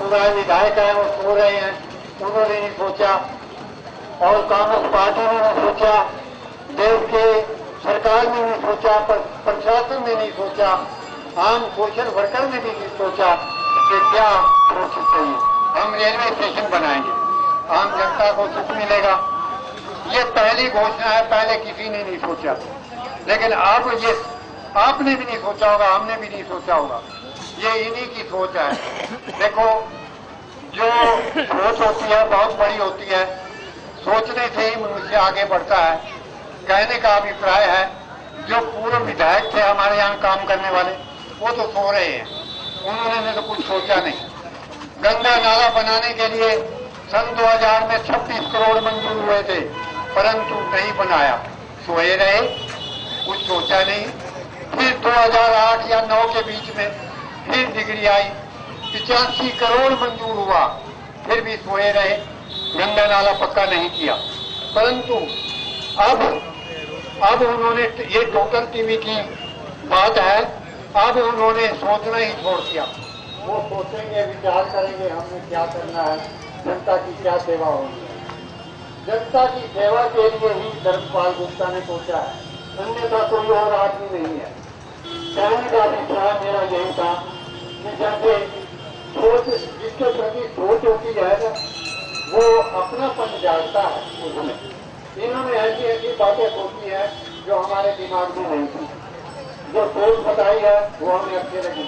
रहा है, विधायक है वो सो रहे हैं, उन्होंने नहीं सोचा, और कांग्रेस पार्टी ने नहीं सोचा, देश के सरकार ने नहीं सोचा, प्रशासन ने नहीं सोचा, आम सोशल वर्कर ने भी नहीं सोचा कि क्या प्रोसेस चाहिए। हम रेलवे स्टेशन बनाएंगे, आम जनता को सुख मिलेगा। ये पहली घोषणा है, पहले किसी ने नहीं सोचा, लेकिन अब ये आपने भी नहीं सोचा होगा, हमने भी नहीं सोचा होगा, ये इन्हीं की सोच है। देखो, जो सोच होती है बहुत बड़ी होती है, सोचने से ही मनुष्य आगे बढ़ता है। कहने का अभिप्राय है, जो पूर्व विधायक थे हमारे यहाँ काम करने वाले, वो तो सो रहे हैं, उन्होंने तो कुछ सोचा नहीं। गंगा नाला बनाने के लिए सन 2000 में 26 करोड़ मंजूर हुए थे, परंतु नहीं बनाया, सोए रहे, कुछ सोचा नहीं। फिर 2008 या 9 के बीच में फिर डिग्री आई, 85 करोड़ मंजूर हुआ, फिर भी सोए रहे, गंगा नाला पक्का नहीं किया। परंतु अब उन्होंने, ये टोटल टीवी की बात है, अब उन्होंने सोचना ही छोड़ दिया। वो सोचेंगे, विचार करेंगे हमने क्या करना है, जनता की क्या सेवा होगी। जनता की सेवा के लिए ही धर्मपाल गुप्ता ने सोचा है, अन्यथा कोई और आदमी नहीं है। कहने का अभिप्राय मेरा यही था कि जैसे सोच, जिसके प्रति सोच होती है ना, वो अपनापन जागता है उसमें। इन्होंने ऐसी ऐसी बातें सोची है जो हमारे दिमाग में नहीं थी, जो सोच बताई है वो हमें अच्छी लगी।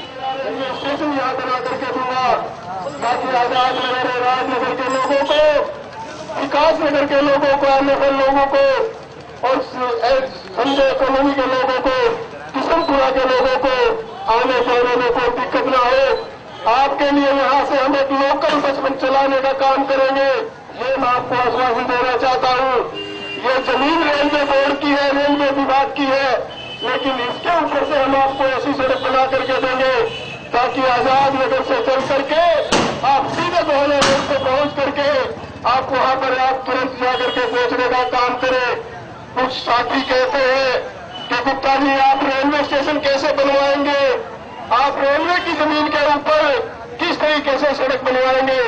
स्टेशन याद बना करके दूंगा, बाकी आजाद नगर, राजनगर के लोगों को, विकास नगर के लोगों को, अनफल लोगों को, और संजय कॉलोनी के लोगों को, किशनपुरा के लोगों को आने जाने में कोई दिक्कत ना हो। आपके लिए यहाँ से हम एक लोकल बस चलाने का काम करेंगे, ये मैं आपको आश्वासन देना चाहता हूँ। ये जमीन रेलवे बोर्ड की है, रेलवे विभाग की है, लेकिन इसके ऊपर से हम आपको ऐसी सड़क बना करके देंगे ताकि आजाद नगर से चल करके आप सीधे दोहरे रोड पे पहुंच करके आप वहां पर आप तुरंत जाकर के पहुंचने का काम करें। कुछ साथी कहते हैं कि गुप्ता जी आप रेलवे स्टेशन कैसे बनवाएंगे, आप रेलवे की जमीन के ऊपर किस तरीके से सड़क बनवाएंगे।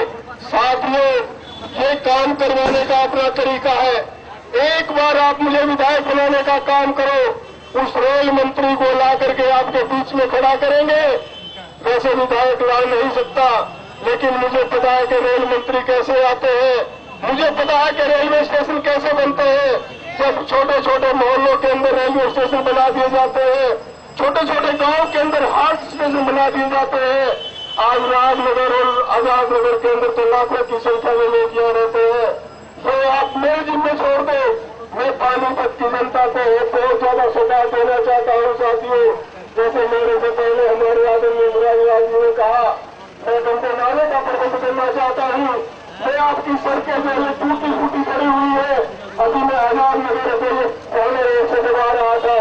साथियों, ये काम करवाने का अपना तरीका है। एक बार आप मुझे विधायक बनाने का काम करो, उस रेल मंत्री को ला करके आपके बीच में खड़ा करेंगे। वैसे विधायक ला नहीं सकता, लेकिन मुझे पता है कि रेल मंत्री कैसे आते हैं, मुझे पता है कि रेलवे स्टेशन कैसे बनते हैं। जब छोटे छोटे मोहल्लों के अंदर रेलवे स्टेशन बना दिए जाते हैं, छोटे छोटे गांव के अंदर हार्ट स्टेशन बना दिए जाते हैं। आज राजनगर और आजाद नगर के अंदर तो लाखों की संख्या में लोग यहाँ रहते हैं। तो आप मेरे जिम्मे छोड़ दो, मैं पानीपत की जनता को बहुत ज्यादा सुधार देना चाहता हूँ। साथियों, जैसे मेरे से पहले हमारे आदरणीय मुरारी जी ने कहा, मैं गंदे नाले का प्रबंध करना चाहता हूँ। मैं आपकी सड़कें जो है टूटी फूटी पड़ी हुई है, अभी मैं आजाद नगर से पहले से दबा रहा था,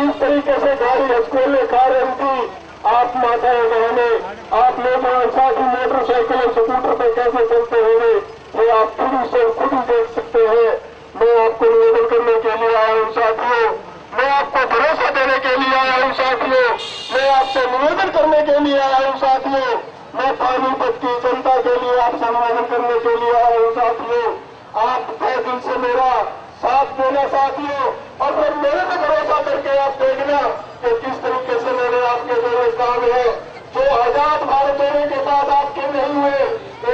इस तरीके से गाड़ी हस्कोले खा रही थी। आप माताएं बहने, आप लोग साथ ही मोटरसाइकिल और स्कूटर पर कैसे चलते होंगे, वो आप खुद ही देख सकते हैं। मैं आपको निवेदन करने के लिए आया हूँ साथियों, मैं आपको भरोसा देने के लिए आया हूँ साथियों, मैं आपसे निवेदन करने के लिए आया हूँ साथियों, मैं पानीपत की जनता के लिए आपसे निवेदन करने के लिए आया हूँ साथियों। आप तहे दिल से मेरा साथ देना साथियों, और फिर मेरे पे भरोसा करके आप देखना कि किस तरीके से मेरे आपके जो काम है, जो आजाद भारत होने के बाद आपके नहीं हुए।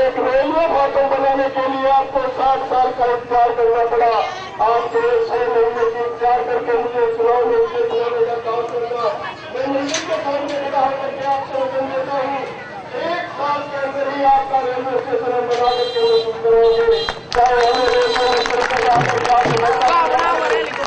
एक रेलवे फाटक बनाने के लिए आपको 60 साल का इंतजार करना पड़ा, आप 6 महीने की इंतजार करके मुझे चुनाव में विजय दिलाने का काम करना। मैं मंदिर के सामने खड़ा होकर के आपसे वचन देता हूँ, 1 साल के अंदर ही आपका रेलवे स्टेशन हम बना करके मौजूद करेंगे। चाहे हमें रेलवे मंत्री का जाकर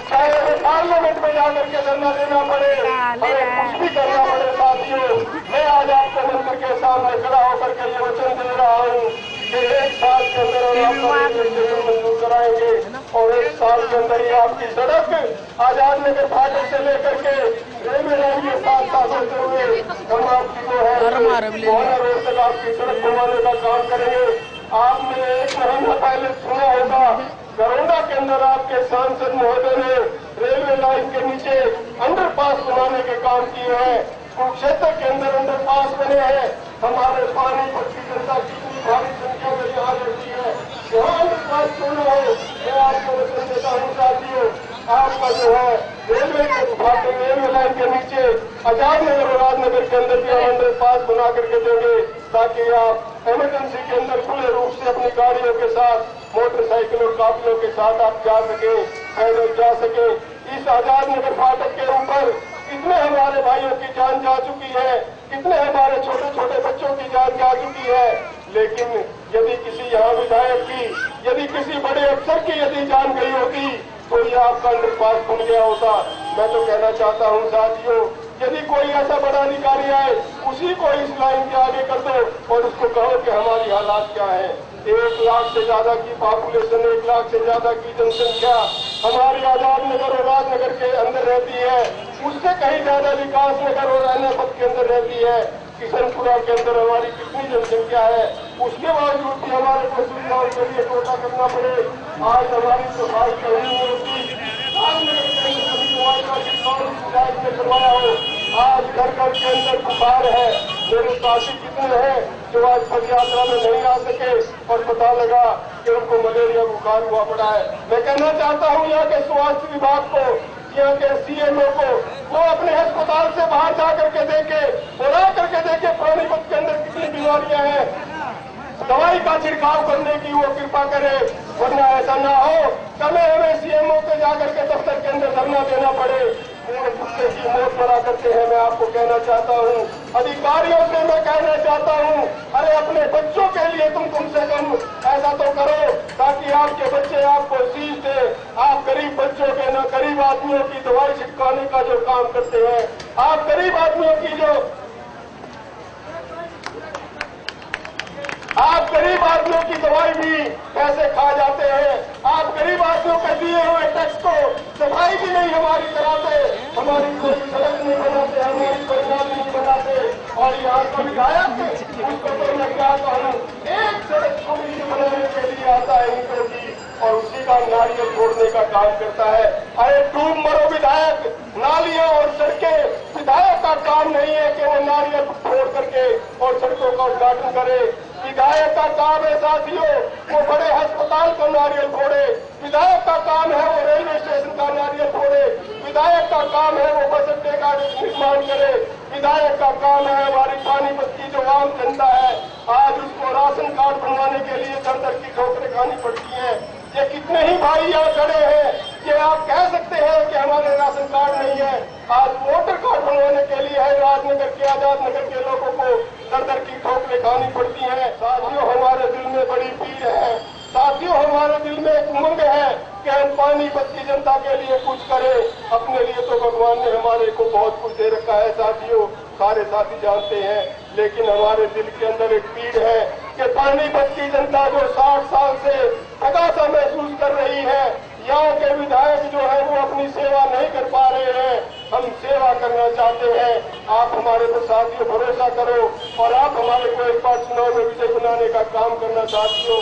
चाहे हमें पार्लियामेंट में जाकर के धरना देना पड़े, हमें कुछ भी करना पड़े साथियों, मैं आज आपको मंदिर के सामने खड़ा होकर के ये वचन दे रहा हूँ कि 1 साल के अंदर हम आपका रेलवे स्टेशन मंजूर कराएंगे, और 1 साल के अंदर ही आपकी सड़क आजाद नगर फाटक से लेकर के रेलवे लाइन के साथ साथ होते हुए हम आपकी जो है मोहल्ला रोड तक आपकी सड़क बनवाने का काम करेंगे। आपने 1 महीना पहले सुना होगा, गरोडा के अंदर आपके सांसद महोदय ने रेलवे लाइन के नीचे अंडरपास बनाने के काम किए हैं, कुरुक्षेत्र के अंदर अंडरपास बने हैं। हमारे पानीपत की जनता कितनी विकास पूर्ण हो। मैं आपको वचन देता हूँ साथियों, आपका जो है रेलवे के फाटक, रेलवे लाइन के नीचे आजाद नगर और राजनगर के अंदर भी हम अंडर पास बना करके देंगे, ताकि आप इमरजेंसी के अंदर खुले रूप से अपनी गाड़ियों के साथ, मोटरसाइकिल और काफिलों के साथ आप जा सके, पैदल जा सके। इस आजाद नगर फाटक के ऊपर कितने हमारे भाइयों की जान जा चुकी है, कितने हमारे छोटे छोटे बच्चों की जान जा चुकी है। लेकिन यदि किसी यहाँ विधायक की, यदि किसी बड़े अफसर की यदि जान गई होती तो ये आपका अंडरपास खुल गया होता। मैं तो कहना चाहता हूँ साथियों, यदि कोई ऐसा बड़ा अधिकारी आए, उसी को इस लाइन के आगे कर दो और उसको कहो कि हमारी हालात क्या है। 1 लाख से ज्यादा की पॉपुलेशन, 1 लाख से ज्यादा की जनसंख्या हमारी आजाद नगर और राजनगर के अंदर रहती है। उससे कहीं ज्यादा विकास नगर और अनापत के अंदर रहती है। किशनपुरा के अंदर हमारी कितनी जनसंख्या है, उसके बावजूद भी हमारे को सुविधाओं के लिए टोटा करना पड़े। आज हमारी सफाई कहीं नहीं होती, करवाया हो। आज घर घर के अंदर बुखार है। मेरे साथी कितने हैं जो आज पद यात्रा में नहीं आ सके और पता लगा कि उनको मलेरिया बुखार हुआ पड़ा है। मैं कहना चाहता हूँ यहाँ के स्वास्थ्य विभाग को, यहाँ के सीएमओ को, वो अपने अस्पताल से बाहर जा करके देखे और आ करके देखे पानीपत के अंदर कितनी बीमारियां हैं, दवाई का छिड़काव करने की वो कृपा करे। वरना ऐसा ना हो कल हमें सीएमओ के जाकर के दफ्तर के अंदर धरना देना पड़े। कुत्ते की मौत बड़ा करते हैं। मैं आपको कहना चाहता हूँ, अधिकारियों से मैं कहना चाहता हूँ, अरे अपने बच्चों के लिए तुम कम से कम ऐसा तो करो ताकि आपके बच्चे आपको सीख दे। आप गरीब बच्चों के न गरीब आदमियों की दवाई छिड़काने का जो काम करते हैं, आप गरीब आदमियों की जो आप गरीब आदमियों की दवाई भी पैसे खा जाते हैं। आप गरीब आदमियों के दिए हुए टैक्स को सफाई भी नहीं हमारी कराते, हमारी कोई सड़क नहीं बनाते, हमारी कोई नाली नहीं बनाते। और यहाँ का विधायक उसको तो मैं क्या कहूँ, एक सड़क थोड़ी सी बनाने के लिए आता है ईंटों की और उसी का नारियल छोड़ने का काम करता है। अरे डूब मरो विधायक, नालियां और सड़कें विधायक का काम नहीं है कि वो नारियल छोड़ करके और सड़कों का उद्घाटन करे। विधायक का काम है साथियों वो बड़े अस्पताल का नारियल फोड़े। विधायक का काम है वो रेलवे स्टेशन का नारियल फोड़े। विधायक का काम है वो बस अड्डे का निर्माण करे। विधायक का काम है हमारी पानीपत की जो आम जनता है, आज उसको राशन कार्ड बनवाने के लिए दर दर की ठोकरें खानी पड़ती है। ये कितने ही भाई यहाँ खड़े हैं, ये आप कह सकते हैं कि हमारे राशन कार्ड नहीं है। आज वोटर कार्ड बनवाने के लिए है राजनगर के, आजाद नगर के लोगों को दर दर की ठोकरें खानी पड़ती है। साथियों हमारे दिल में बड़ी पीड़ है, साथियों हमारे दिल में एक उमंग है कि हम पानीपत की जनता के लिए कुछ करें। अपने लिए तो भगवान ने हमारे को बहुत कुछ दे रखा है साथियों, सारे साथी जानते हैं, लेकिन हमारे दिल के अंदर एक पीड़ है कि पानीपत की जनता जो 60 साल से हताशा महसूस कर रही है, यहाँ के विधायक जो है वो अपनी सेवा नहीं कर पा रहे हैं। हम सेवा करना चाहते हैं, आप हमारे पर साथियों भरोसा करो और आप हमारे को एक बार चुनाव में विजय बनाने का काम करना साथियों।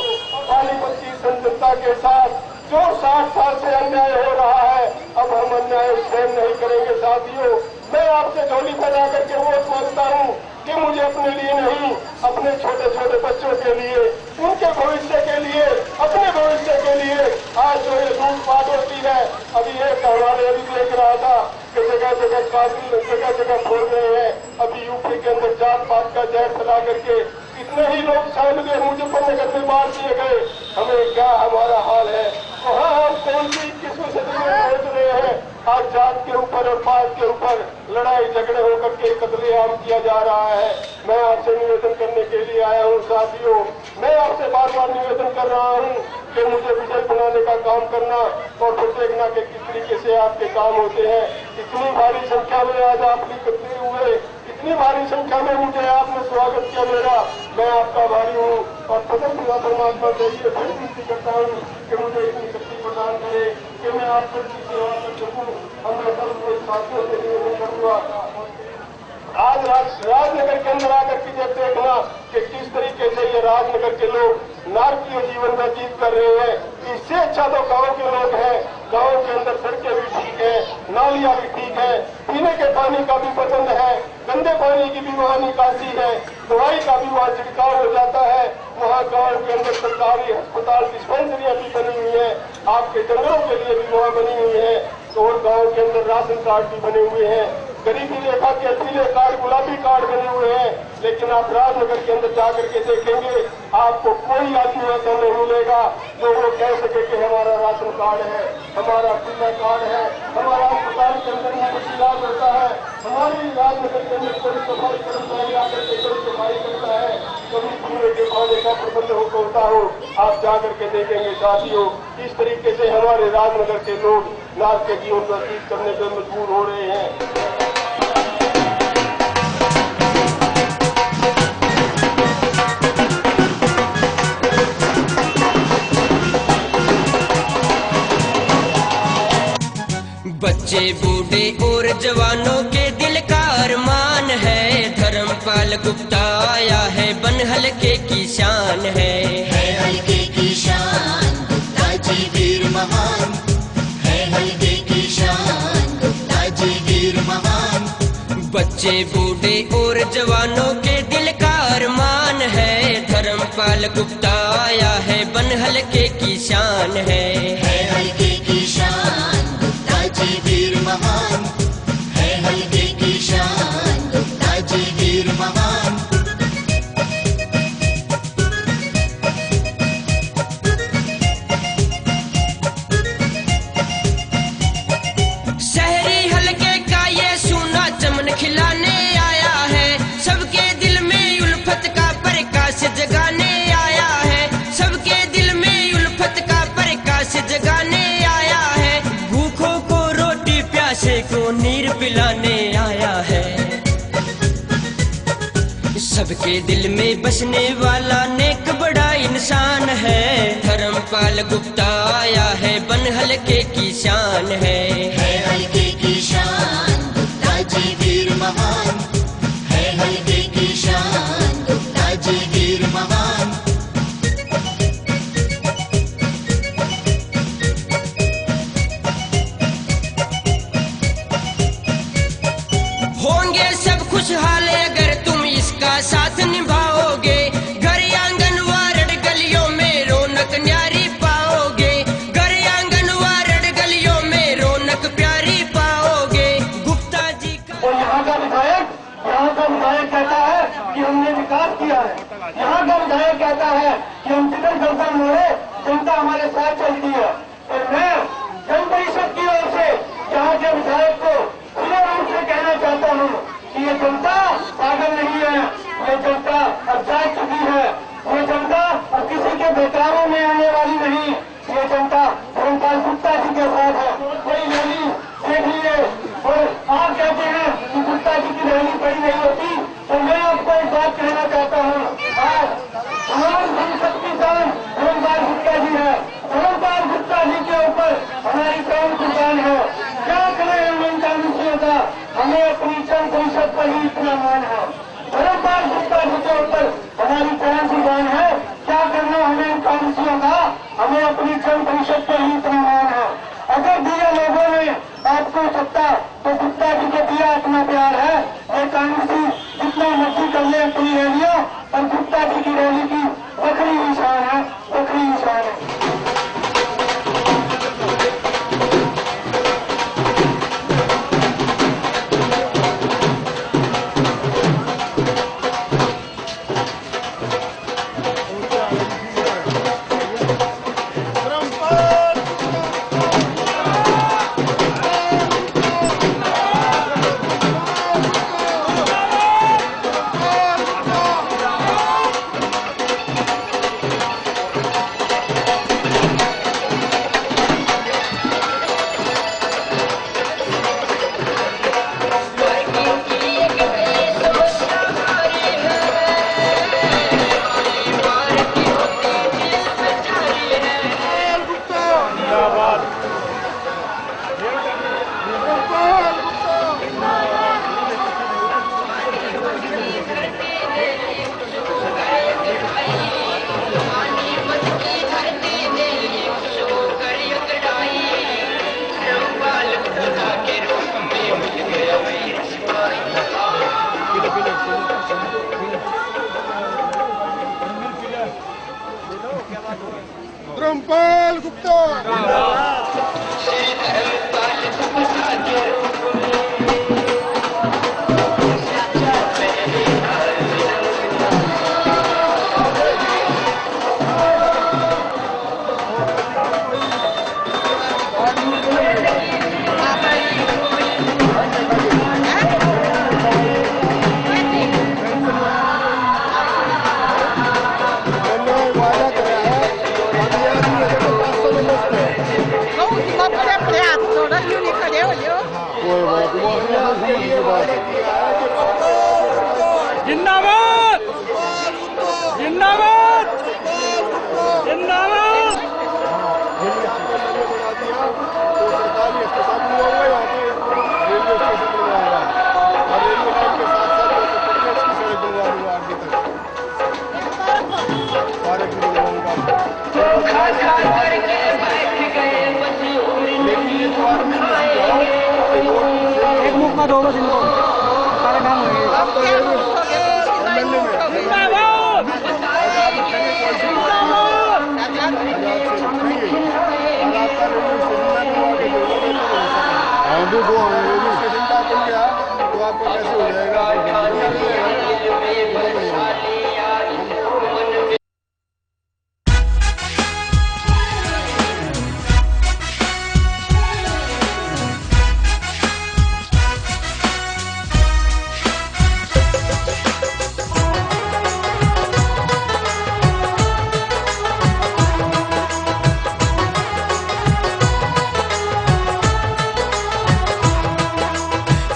पानीपत की जनता के साथ जो 60 साल से अन्याय हो रहा है, अब हम अन्याय सहन नहीं करेंगे साथियों। मैं आपसे झोली फैला करके वोट मांगता हूँ कि मुझे अपने लिए नहीं, अपने छोटे छोटे बच्चों के लिए, उनके भविष्य के लिए, अपने भविष्य के लिए आज जो ये लूट पाट होती है। अभी एक हमारे अभी देख रहा था कि जगह जगह कातिल जगह जगह खोल रहे हैं। अभी यूपी के अंदर जात पात का जहर फैला करके इतने ही लोग शामिल हुए, मुजफ्फरनगर में मार दिए गए। हमें क्या हमारा हाल है, वहाँ हम कौन सी 21वीं सदी में पहुंच रहे हैं। आज जात के ऊपर और पात के ऊपर लड़ाई झगड़े होकर के कत्लेआम किया जा रहा है। मैं आपसे निवेदन करने के लिए आया हूँ साथियों, मैं आपसे बार बार निवेदन कर रहा हूँ कि मुझे विजय बनाने का काम करना और फिर देखना कि किस तरीके से आपके काम होते हैं। इतनी भारी संख्या में आज आप एकत्रित हुए, इतनी भारी संख्या में मुझे आपने स्वागत किया मेरा, मैं आपका आभारी हूँ। और प्रथम खुदा परमात्मा से ये फिर विनती करता हूँ कि मुझे इतनी शक्ति प्रदान करे कि मैं आप सबकी सेवा कर सकूँ। हम सब साथियों से निवेदन करूँगा, आज राजनगर के अंदर आकर के जब देखना कि किस तरीके से ये राजनगर के लोग नारकीय जीवन व्यतीत कर रहे हैं। इससे अच्छा तो गांव के लोग हैं। गांव के अंदर सड़कें भी ठीक है, नालियां भी ठीक है, पीने के पानी का भी प्रबंध है, गंदे पानी की भी वहाँ निकासी है, दवाई का भी वहाँ छिड़काव हो जाता है। वहाँ गांव के अंदर सरकारी अस्पताल डिस्पेंसरियां भी बनी हुई है, आपके जंगलों के लिए भी वहाँ बनी हुई है, और गांव के अंदर राशन कार्ड भी बने हुए हैं। गरीबी रेखा के पीले कार्ड, गुलाबी कार्ड बने हुए हैं। लेकिन आप राजनगर के अंदर जाकर के देखेंगे, आपको कोई आदमी ऐसा नहीं मिलेगा जो वो कह सके कि हमारा राशन कार्ड है, हमारा पीला कार्ड है, हमारा अस्पताल के अंदर यहाँ कुछ इलाज होता है, हमारी राजनगर के अंदर कोई सफाई कर्मचारी आकर के कोई सफाई करता है, कभी पीने के पानी का प्रबंध होता हो। आप जाकर के देखेंगे साथियों, इस तरीके से हमारे राजनगर के लोग नार के जीवन व्यतीत करने पर मजबूर हो रहे हैं। बच्चे बूढ़े और जवानों के दिल का अरमान है, धर्मपाल गुप्ता आया है बन हल्के की शान है हल्के की शान गुप्ता जी वीर महान है, हल्के की शान गुप्ता जी वीर महान। बच्चे बूढ़े और जवानों के दिल का अरमान है, धर्मपाल गुप्ता आया है बन हल्के की शान है हल्के की शान गुप्ता जी वीर महान है, हल्के की शान गुप्ता जी वीर महान। शहरी हल्के का ये सोना चमन खिलाने आया है, सबके दिल में उल्फत का प्रकाश जगाने आया है, सबके दिल में उल्फत का प्रकाश जगाने आया है, भूखों को रोटी प्यासे को नीर पिलाने आया है। सबके दिल में बसने वाला नेक बड़ा इंसान है, धर्मपाल गुप्ता आया है बन हल्के की शान है हल्के की शान गुप्ता जी वीर महान है, हल्के की शान गुप्ता जी वीर महान। होंगे सब खुशहाल अगर तुम इसका साथ निभाओगे, घर आंगन वारड गलियों में रौनक न्यारी पाओगे, घर आंगन वारड गलियों में रौनक प्यारी पाओगे गुप्ता जी का। और यहाँ का विधायक कहता है कि हमने विकास किया है, यहाँ का विधायक कहता है कि हम जिधर दर्शन हुए जनता हमारे साथ चलती है। और मैं जन परिषद की ओर से यहाँ के विधायक को खुले रूप से कहना चाहता हूँ कि ये जनता पागल नहीं है, ये जनता अब जाग चुकी है, ये जनता अब किसी के बेकारों में आने वाली नहीं, ये जनता धर्मपाल गुप्ता जी के साथ है। कोई रैली देख लिए और आप कहते हैं कि गुप्ता जी की रैली बड़ी नहीं होती, तो मैं आपको एक बात कहना चाहता हूँ, आज हमारी जनशक्ति शान धर्मपाल गुप्ता जी है, धर्मपाल गुप्ता जी के ऊपर हमारी कौन कुर्बान है। क्या करें हम इन कानूनियों का, हमें अपनी जन परिषद पर ही इतना मान है, धर्मपाल गुप्ता जी के ऊपर हमारी जान कुर्बान है। क्या करना हमें इन कानूनियों का, हमें अपनी जन परिषद पर ही इतना मान है। अगर दिए लोगों ने आपको सत्ता तो गुप्ता जी के दिया अपना प्यार है। ये कांग्रेसी जितना मर्जी कर ले अपनी रैलियां, और गुप्ता जी की रैली की बकरी निशान है, बकरी निशान है। जिंदाबाद जिंदाबाद जिंदाबाद। तो सरकारी अस्पताल में हुआ है, यहाँ पे रेलवे स्टेशन बनवाया है और रेलवे लाइन के साथ साथ की सड़क बनवा दूंगा आगे तक सारे बनवाऊंगा। लेकिन ये तो आदमी एक मुख का दो बस इनको सारे काम होंगे। एमएलए में भी दो रेलवे स्टेशन का बन गया तो आपको कैसे हो जाएगा।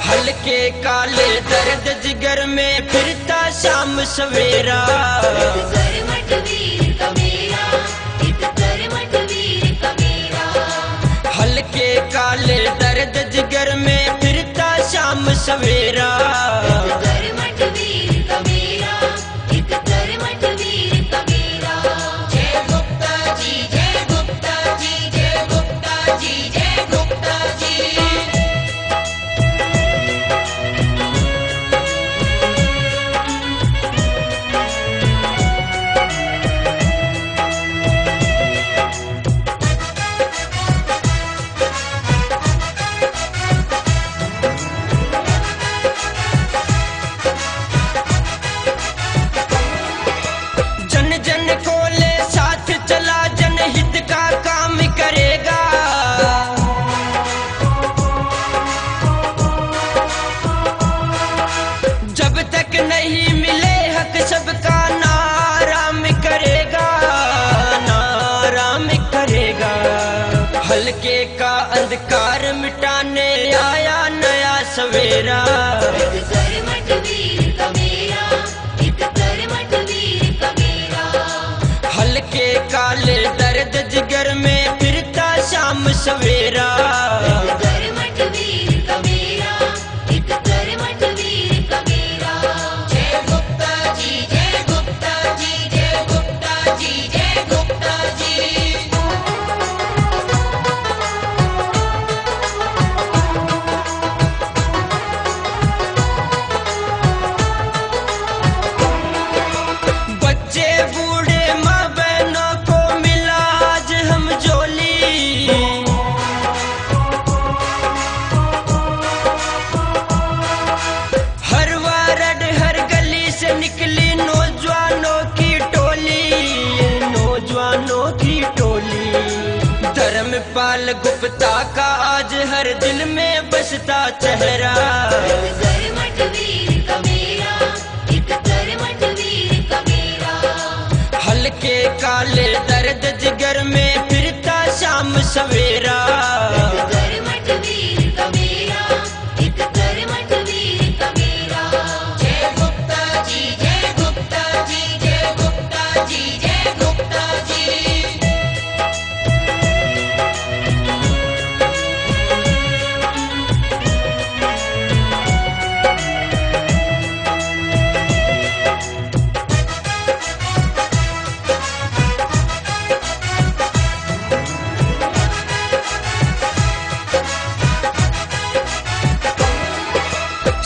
हल्के काले दर्द जिगर में फिरता शाम सवेरा। हल्के काले दर्द जिगर में फिरता शाम सवेरा। जय गुप्ता जी जय गुप्ता जी जय गुप्ता जी जय गुप्ता जी। जन जन को ले साथ चला, जनहित का काम करेगा। जब तक नहीं मिले हक सबका नाराम करेगा, नाराम करेगा। हल्के का अंधकार मिटाने आया नया सवेरा। हल्के काले दर्द जिगर में फिरता शाम सवेरा। जय गुप्ता जी जय गुप्ता जी जय गुप्ता जी जय गुप्ता जी। बच्चे बूढ़े माँ बहनों को मिला आज हम जोली। हर वार्ड हर गली से निकली नौजवानों की टोली, नौजवानों की टोली। धर्मपाल गुप्ता का आज हर दिल में बसता चेहरा। हल्के काले दर्द जिगर में फिरता शाम सवेरा। जय गुप्ता जी जय गुप्ता जी जय गुप्ता जी जय गुप्ता जी।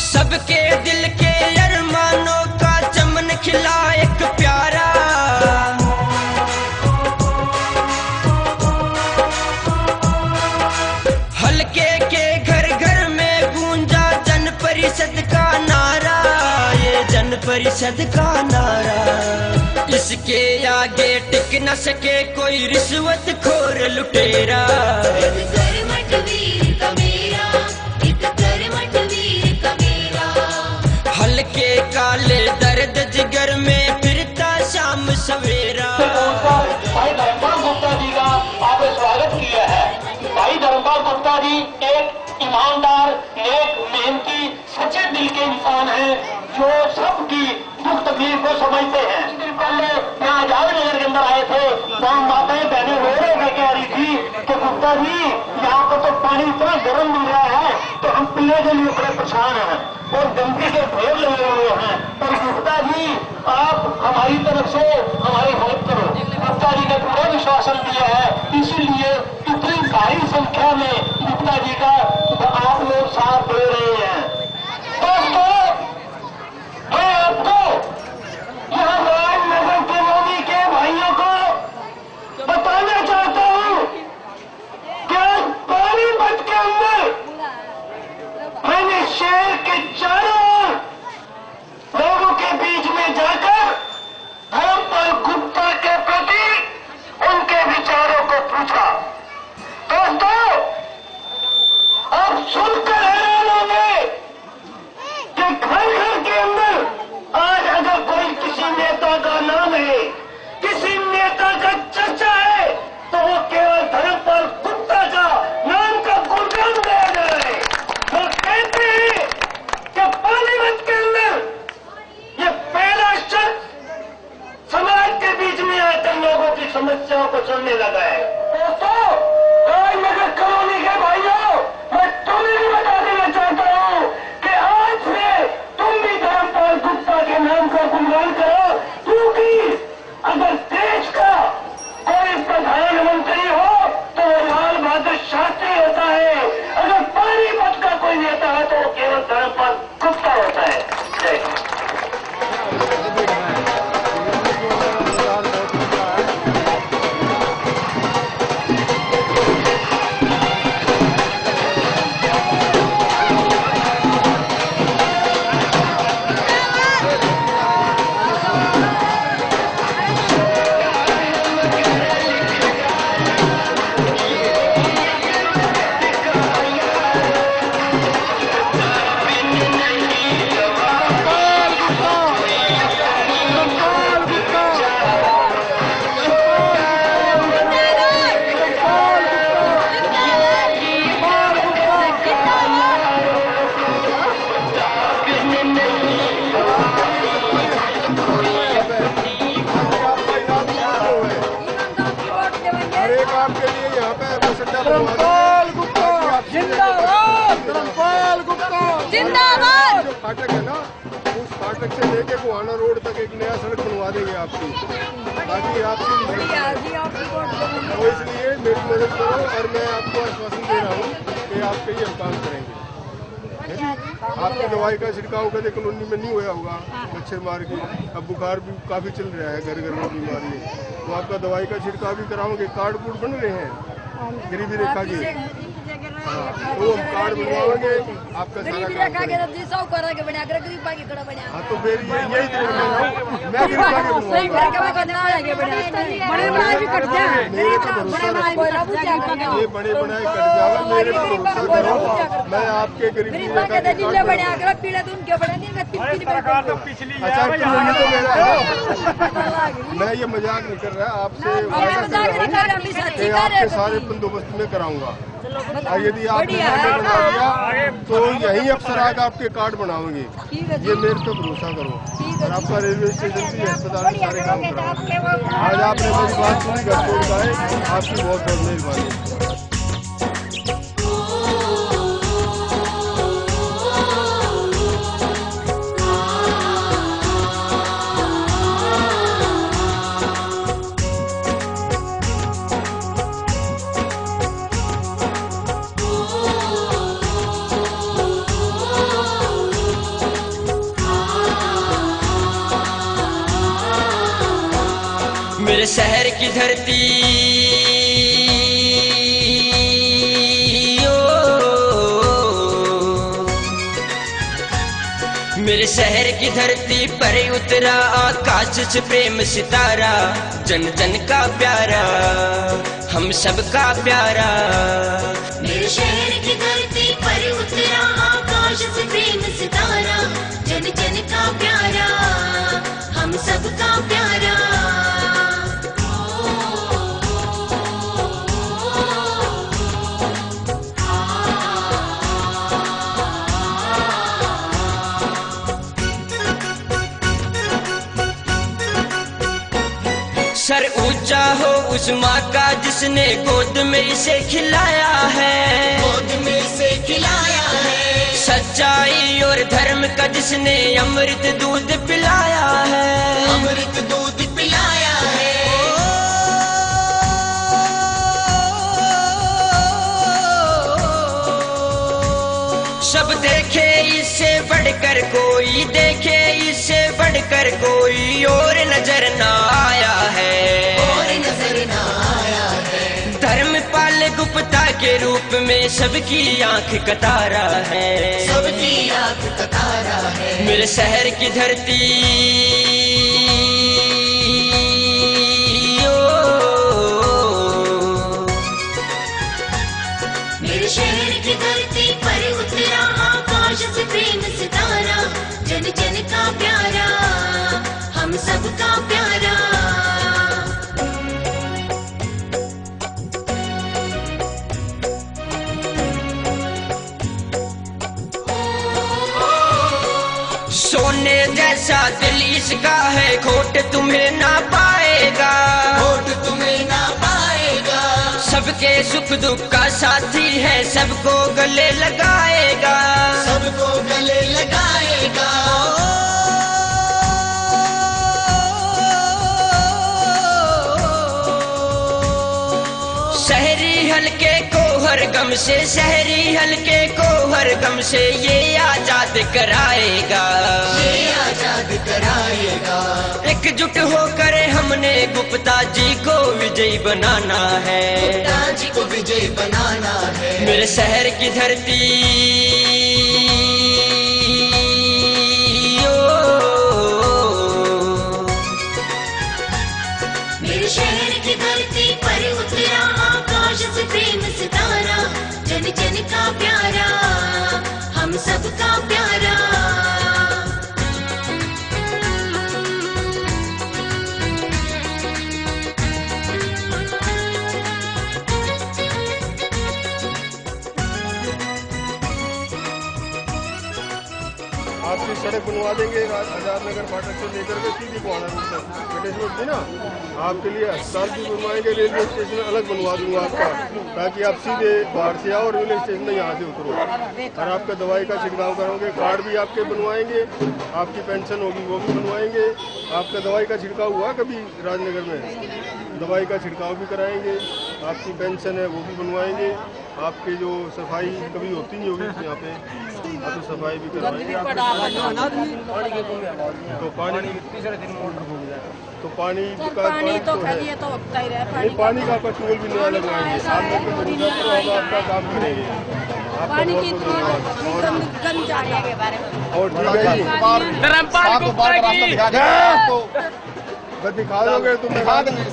सबके दिल के अरमानों का चमन खिला एक प्यारा। हल्के के घर घर में गूंजा जन परिषद का नारा, ये जन परिषद का नारा। इसके आगे टिक न सके कोई रिश्वत खोर लुटेरा। हल्के काले दर्द जिगर में फिरता शाम सवेरा। भाई धर्मपाल गुप्ता जी का आपने स्वागत किया है। भाई धर्मपाल गुप्ता जी एक ईमानदार, नेक, हैं जो सबकी दुख तकलीफ को समझते हैं। पहले यहाँ आजाद नगर के अंदर आए थे, वहाँ माताएं बहनें रो रो के कह रही थी कि गुप्ता जी यहाँ पर तो पानी इतना गर्म मिल रहा है तो हम पीने के लिए बड़े परेशान हैं और गंदगी के ढेर लगे हुए हैं। पर गुप्ता जी आप हमारी तरफ से हमारी हेल्प करो। गुप्ता जी ने पूरा विश्वासन दिया है, इसीलिए इतनी भारी संख्या में गुप्ता जी का आप लोग साथ दे रहे हैं। दोस्तों, मैं आपको यहाँ राजनगर कॉलोनी के भाइयों को बताना चाहता हूँ कि आज पानीपत के अंदर मैंने शहर के चारों लोगों के बीच में जाकर धर्मपाल गुप्ता के प्रति उनके विचारों को पूछा। दोस्तों, आप सुनकर हैरान होंगे कि घर घर के अंदर आज अगर कोई किसी नेता का नाम है, किसी नेता का चर्चा है, तो वो केवल धर्मपाल गुप्ता का नाम का गुणगान गाया जा रहा है। वो कहते हैं कि पानीपत के अंदर ये पहला शख्स समाज के बीच में आकर लोगों की समस्याओं को सुनने लगा है। दोस्तों, राजनगर कॉलोनी के भाइयों, मैं तुम्हें भी बता देना चाहता हूँ कि आज से तुम भी धर्मपाल गुप्ता के नाम का गुणगान करो, क्योंकि अगर देश का कोई प्रधानमंत्री हो तो वो लाल बहादुर शास्त्री होता है, अगर पानीपत का कोई नेता हो तो वो केवल धर्मपाल गुप्ता होता है। जय हिंद। धर्मपाल गुप्ता जिंदाबाद, धर्मपाल गुप्ता जिंदाबाद। जो फाटक है ना, उस फाटक से लेके गोहाना रोड तक एक नया सड़क बनवा देंगे आपकी, ताकि आपकी तो इसलिए मेरी मदद करो और मैं आपको आश्वासन दे रहा हूँ कि आपके ये हम काम करेंगे। आपकी दवाई का छिड़काव कभी कॉलोनी में नहीं हुआ होगा, मच्छर मार के अब बुखार भी काफी चल रहा है, घर घर में बीमारी है, तो आपका दवाई का छिड़काव भी कराओगे। कार्ड कूड बन रहे हैं गरीबी रेखा के, तो हम कार्ड बनवाओगे आपका सारा काम करेंगे। हाँ, तो फिर यही मैं ये बड़े बनाए कर जाओ, मेरे पे भरोसा करो, मैं आपके गरीबी रेखा के अच्छा मैं ये मजाक नहीं कर रहा, आपसे वादा कर रहा हूँ कि आपके सारे बंदोबस्त में कराऊंगा। और यदि आपने कार्ड बना दिया तो यही अफसराग आपके कार्ड बनाओगे, ये मेरे पे भरोसा करो। और आपका रेलवे स्टेशन भी अस्पताल में सारे काम कराओगे। आज आपने मेरी बात सुनी, घर को उठाए, आपकी बहुत बहुत मेहरबानी। मेरे शहर की धरती मेरे शहर की धरती पर उतरा आकाश से प्रेम सितारा, जन जन का प्यारा, हम सबका प्यारा। मेरे शहर की धरती पर उतरा आकाश से प्रेम सितारा, जन जन का प्यारा, हम सबका प्यारा। सर ऊंचा हो उस माँ का जिसने गोद में इसे खिलाया है, गोद में से खिलाया है। सच्चाई और धर्म का जिसने अमृत दूध पिलाया है, अमृत दूध पिलाया है। सब देखे इससे बढ़कर कोई, देखे इससे बढ़कर कोई और नजर ना आया है, और नजर ना आया है। धर्मपाल गुप्ता के रूप में सबकी आंख का तारा है, सबकी आंख का तारा है। मेरे शहर की धरती मेरे शहर की धरती पर उतरा आकाश से प्रेम सितारा, जन जन का प्यारा, हम सबका प्यारा। सोने जैसा दिल इसका है, खोट तुम्हें ना पाएगा, वोट तुम्हें ना पाएगा। सबके सुख दुख का साथी है, सबको गले लगाएगा, सबको गले लगाएगा। शहरी हल्के को हर गम से, शहरी हल्के को हर गम से ये आजाद कराएगा, ये आजाद कराएगा। एकजुट होकर हमने गुप्ता जी को विजयी बनाना है, गुप्ता जी को विजय बनाना है। मेरे शहर की धरती मेरे शहर की धरती पर उतरा आकाश से प्रेम सितारा, जन जन का प्यारा, हम सबका प्यारा। आपकी सड़क बनवा देंगे आजाद नगर फाटक से लेकर के सीधी कुआना रोड तक बेटेश्वर थी ना। आपके लिए अस्पताल भी बनवाएंगे, रेलवे स्टेशन अलग बनवा दूंगा आपका, ताकि आप सीधे बाहर से आओ और रेलवे स्टेशन में यहाँ से उतरो। और आपका दवाई का छिड़काव करोगे, कार्ड भी आपके बनवाएंगे, आपकी पेंशन होगी वो भी बनवाएंगे। आपका दवाई का छिड़काव हुआ कभी राजनगर में, दवाई का छिड़काव भी कराएंगे, आपकी पेंशन है वो भी बनवाएंगे। आपकी जो सफाई कभी होती नहीं होगी यहाँ पे, आप तो सफाई भी करवाएंगे। तो पानी का पानी तो है, नहीं पानी का आपका ट्यूबवेल भी नया लगवाएंगे, आप लोग को जरूरत होगा आपका काम करेंगे। आपका बहुत बहुत धन्यवाद। और ठीक है जी, बस दिखा दोगे तुम, दिखा देंगे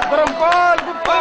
धर्मपाल गुप्ता।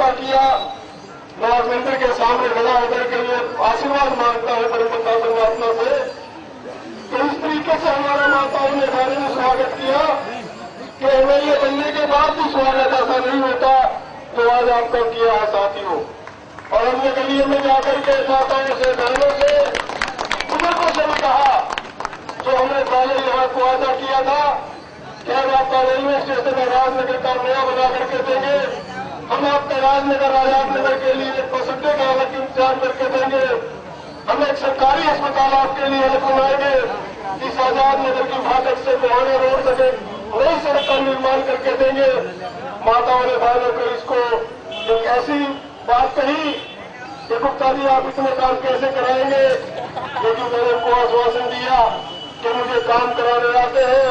वादा किया, मैं आज मंदिर के सामने खड़ा होकर के लिए आशीर्वाद मांगता हूँ परमपिता परमात्मा से। तो इस तरीके से हमारा माताओं ने थाने में स्वागत किया कि एमएलए बनने के बाद भी स्वागत ऐसा नहीं होता तो आज आपका किया है साथियों। और हमने गलियों में जाकर के माताओं से, बहनों से, बुजुर्गों से भी कहा जो हमने पहले यहाँ को वादा किया था कि हम आपका रेलवे स्टेशन और राजनगर का नया बना करके देंगे, हम आपके राजनगर आजादनगर के लिए एक बस अड्डे का अलग इंतजाम करके देंगे, हम एक सरकारी अस्पताल आपके लिए अलग बनाएंगे, इस आजादनगर की फाटक से गोहाना रोड तक नई सड़क का निर्माण करके देंगे। माताओं ने भाइयों को इसको एक ऐसी बात कही कि गुप्ता जी आप इतने काम कैसे कराएंगे, लेकिन मैंने उनको आश्वासन दिया कि मुझे काम कराने आते हैं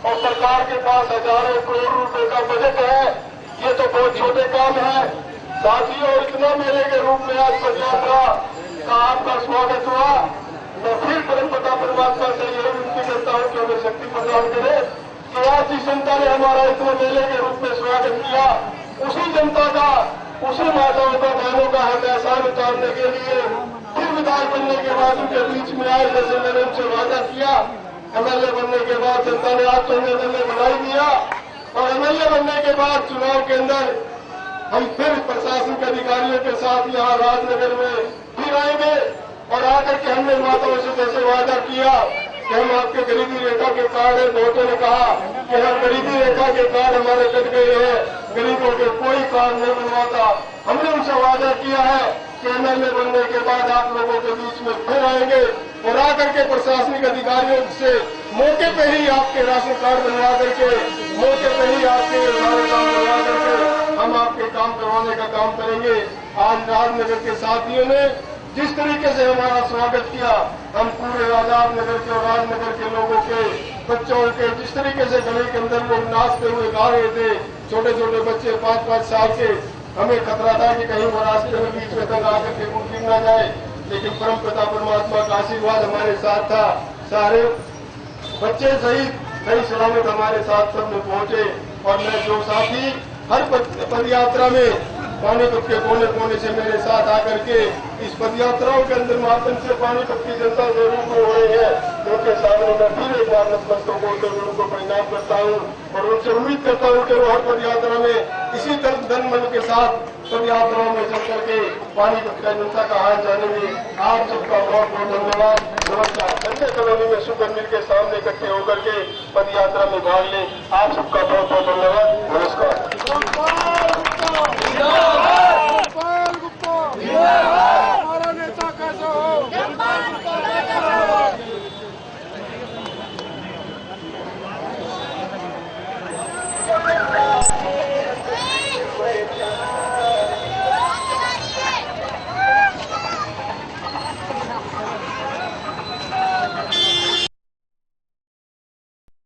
और सरकार के पास हजारों करोड़ रुपए का बजट है, ये तो बहुत छोटे काम है। साथियों, इतना मेले के रूप में आज पदयात्रा का आपका स्वागत हुआ। मैं फिर परमपिता परमात्मा से यही विनती करता हूँ कि हमें शक्ति प्रदान करे कि आज जिस जनता ने हमारा इतने मेले के रूप में स्वागत किया, उसी जनता का, उसी माताओं का, बहनों का हम एहसान उतारने के लिए फिर विधायक बनने के बाद उनके बीच में आए, जैसे मैंने उनसे वादा किया। एमएलए बनने के बाद जनता ने आज तो एमएलए बनाई दिया और एमएलए बनने के बाद चुनाव के अंदर हम फिर प्रशासनिक अधिकारियों के साथ यहाँ राजनगर में फिर आएंगे और आकर के हमने माताओं से जैसे वादा किया कि हम आपके गरीबी रेखा के कार्ड है, बहुतों ने कहा कि हम गरीबी रेखा के कार्ड हमारे कट गए हैं, गरीबों के कोई कार्ड नहीं बनवाता। हमने उनसे वादा किया है कि एमएलए बनने के बाद आप लोगों के बीच में फिर आएंगे और आकर के प्रशासनिक अधिकारियों से मौके पे ही आपके राशन कार्ड बनवा करके, मौके पे ही आपके सारे काम बनवा करके हम आपके काम करवाने का काम करेंगे। आज राजनगर के साथियों ने जिस तरीके से हमारा स्वागत किया, हम पूरे आजादनगर के और राजनगर के लोगों के, बच्चों के, जिस तरीके से गली के अंदर लोग नाचते हुए गा रहे थे, छोटे छोटे बच्चे 5-5 साल के, हमें खतरा था कि कहीं वो रास्ते में बीच में तक आकर के वो गिर न जाए, लेकिन परमपिता परमात्मा का आशीर्वाद हमारे साथ था। सारे बच्चे सही सलामत हमारे साथ सब में पहुंचे और मैं जो साथी हर पदयात्रा में पानीपत के कोने कोने से मेरे साथ आकर के इस पदयात्राओं के अंदर माध्यम से पानीपत की जनता जो रूबरू हो रही है, उनके सामने मैं फिर एक बार नतमस्तक होकर उनको प्रणाम करता हूँ और उनसे उम्मीद करता हूँ कि वो हर पदयात्रा में इसी तरह धन मन के साथ पदयात्राओं में चल करके पानीपत का जनता का हाल जानेंगे। आप सबका बहुत बहुत धन्यवाद। नमस्कार। संजय कॉलोनी में सुपर मिल के सामने इकट्ठे होकर के पदयात्रा में भाग लें। आप सबका बहुत बहुत धन्यवाद। नमस्कार।